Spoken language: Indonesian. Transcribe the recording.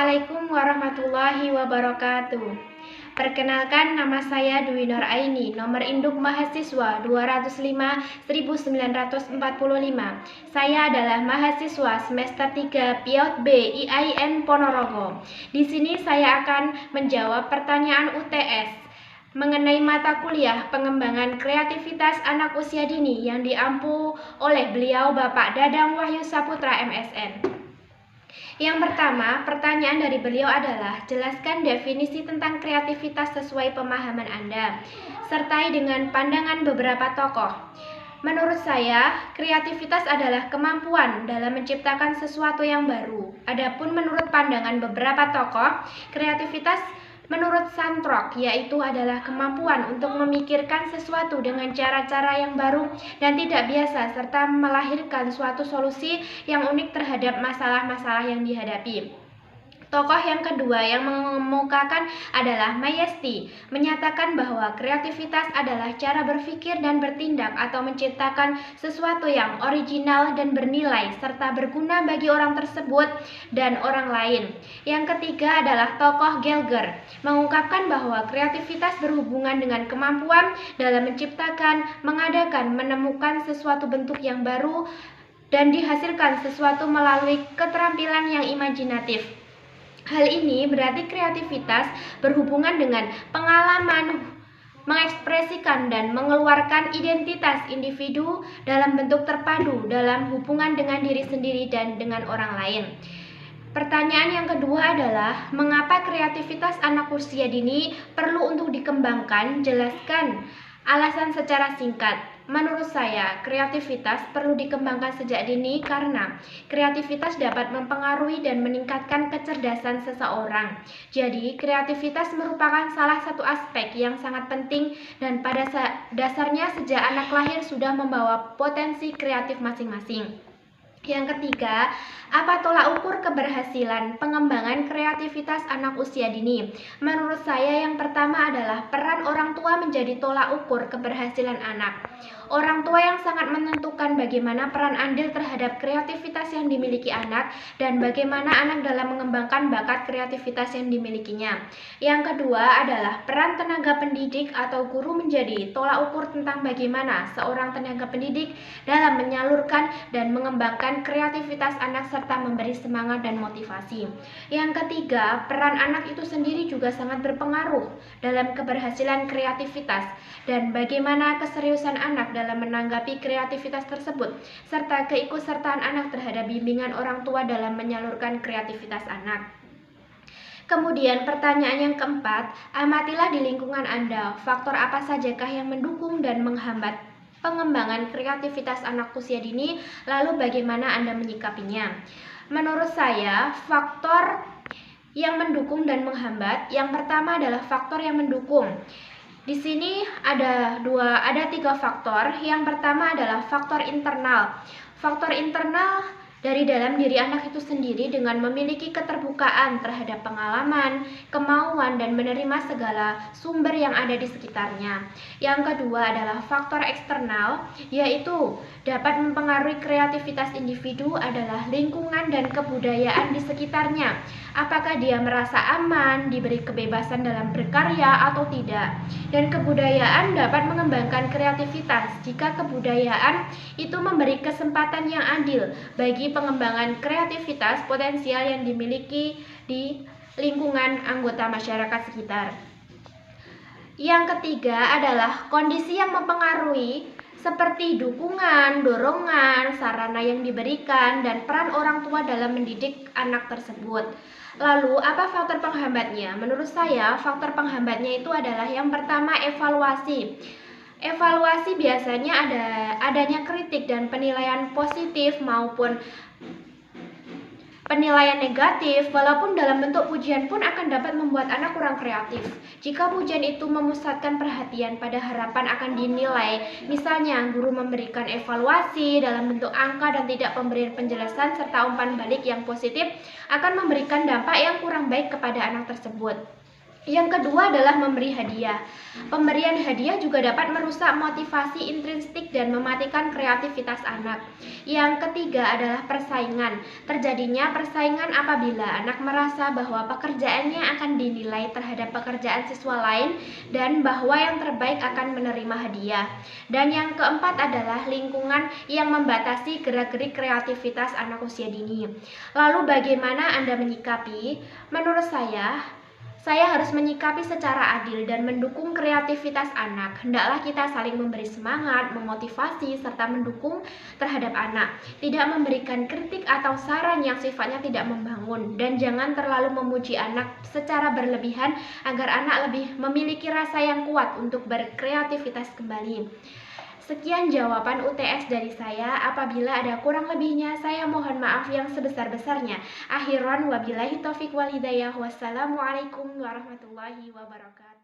Assalamualaikum warahmatullahi wabarakatuh. Perkenalkan, nama saya Dwi Nur Aini, nomor induk mahasiswa 205.945. Saya adalah mahasiswa semester 3 PIAUD B IAIN Ponorogo. Di sini saya akan menjawab pertanyaan UTS mengenai mata kuliah pengembangan kreativitas anak usia dini yang diampu oleh beliau Bapak Dadang Wahyu Saputra MSN. Yang pertama, pertanyaan dari beliau adalah, jelaskan definisi tentang kreativitas sesuai pemahaman Anda, sertai dengan pandangan beberapa tokoh. Menurut saya, kreativitas adalah kemampuan dalam menciptakan sesuatu yang baru. Adapun menurut pandangan beberapa tokoh, kreativitas menurut Santrok yaitu adalah kemampuan untuk memikirkan sesuatu dengan cara-cara yang baru dan tidak biasa serta melahirkan suatu solusi yang unik terhadap masalah-masalah yang dihadapi. Tokoh yang kedua yang mengemukakan adalah Mayesti, menyatakan bahwa kreativitas adalah cara berpikir dan bertindak atau menciptakan sesuatu yang original dan bernilai serta berguna bagi orang tersebut dan orang lain. Yang ketiga adalah tokoh Gelger, mengungkapkan bahwa kreativitas berhubungan dengan kemampuan dalam menciptakan, mengadakan, menemukan sesuatu bentuk yang baru dan dihasilkan sesuatu melalui keterampilan yang imajinatif. Hal ini berarti kreativitas berhubungan dengan pengalaman mengekspresikan dan mengeluarkan identitas individu dalam bentuk terpadu dalam hubungan dengan diri sendiri dan dengan orang lain. Pertanyaan yang kedua adalah, mengapa kreativitas anak usia dini perlu untuk dikembangkan? Jelaskan alasan secara singkat. Menurut saya, kreativitas perlu dikembangkan sejak dini karena kreativitas dapat mempengaruhi dan meningkatkan kecerdasan seseorang. Jadi, kreativitas merupakan salah satu aspek yang sangat penting dan pada dasarnya sejak anak lahir sudah membawa potensi kreatif masing-masing. Yang ketiga, apa tolak ukur keberhasilan pengembangan kreativitas anak usia dini? Menurut saya yang pertama adalah peran orang tua menjadi tolak ukur keberhasilan anak. Orang tua yang sangat menentukan bagaimana peran andil terhadap kreativitas yang dimiliki anak dan bagaimana anak dalam mengembangkan bakat kreativitas yang dimilikinya. Yang kedua adalah peran tenaga pendidik atau guru menjadi tolak ukur tentang bagaimana seorang tenaga pendidik dalam menyalurkan dan mengembangkan kreativitas anak serta memberi semangat dan motivasi. Yang ketiga, peran anak itu sendiri juga sangat berpengaruh dalam keberhasilan kreativitas dan bagaimana keseriusan anak dalam menanggapi kreativitas tersebut serta keikutsertaan anak terhadap bimbingan orang tua dalam menyalurkan kreativitas anak. Kemudian pertanyaan yang keempat, amatilah di lingkungan Anda, faktor apa sajakah yang mendukung dan menghambat pengembangan kreativitas anak usia dini, lalu bagaimana Anda menyikapinya? Menurut saya, faktor yang mendukung dan menghambat, yang pertama adalah faktor yang mendukung. Di sini ada tiga faktor. Yang pertama adalah faktor internal. Faktor internal dari dalam diri anak itu sendiri dengan memiliki keterbukaan terhadap pengalaman, kemauan, dan menerima segala sumber yang ada di sekitarnya. Yang kedua adalah faktor eksternal, yaitu dapat mempengaruhi kreativitas individu adalah lingkungan dan kebudayaan di sekitarnya. Apakah dia merasa aman, diberi kebebasan dalam berkarya atau tidak. Dan kebudayaan dapat mengembangkan kreativitas jika kebudayaan itu memberi kesempatan yang adil bagi pengembangan kreativitas potensial yang dimiliki di lingkungan anggota masyarakat sekitar. Yang ketiga adalah kondisi yang mempengaruhi seperti dukungan, dorongan, sarana yang diberikan, dan peran orang tua dalam mendidik anak tersebut. Lalu, apa faktor penghambatnya? Menurut saya, faktor penghambatnya itu adalah yang pertama, evaluasi. Evaluasi biasanya adanya kritik dan penilaian positif maupun penilaian negatif, walaupun dalam bentuk pujian pun akan dapat membuat anak kurang kreatif. Jika pujian itu memusatkan perhatian pada harapan akan dinilai, misalnya guru memberikan evaluasi dalam bentuk angka dan tidak pemberian penjelasan serta umpan balik yang positif, akan memberikan dampak yang kurang baik kepada anak tersebut. Yang kedua adalah memberi hadiah. Pemberian hadiah juga dapat merusak motivasi intrinsik dan mematikan kreativitas anak. Yang ketiga adalah persaingan. Terjadinya persaingan apabila anak merasa bahwa pekerjaannya akan dinilai terhadap pekerjaan siswa lain dan bahwa yang terbaik akan menerima hadiah. Dan yang keempat adalah lingkungan yang membatasi gerak-gerik kreativitas anak usia dini. Lalu bagaimana Anda menyikapi? Menurut saya harus menyikapi secara adil dan mendukung kreativitas anak. Hendaklah kita saling memberi semangat, memotivasi, serta mendukung terhadap anak. Tidak memberikan kritik atau saran yang sifatnya tidak membangun. Dan jangan terlalu memuji anak secara berlebihan agar anak lebih memiliki rasa yang kuat untuk berkreativitas kembali. Sekian jawaban UTS dari saya. Apabila ada kurang lebihnya, saya mohon maaf yang sebesar-besarnya. Akhiran wabillahi taufiq wal hidayah. Wassalamualaikum warahmatullahi wabarakatuh.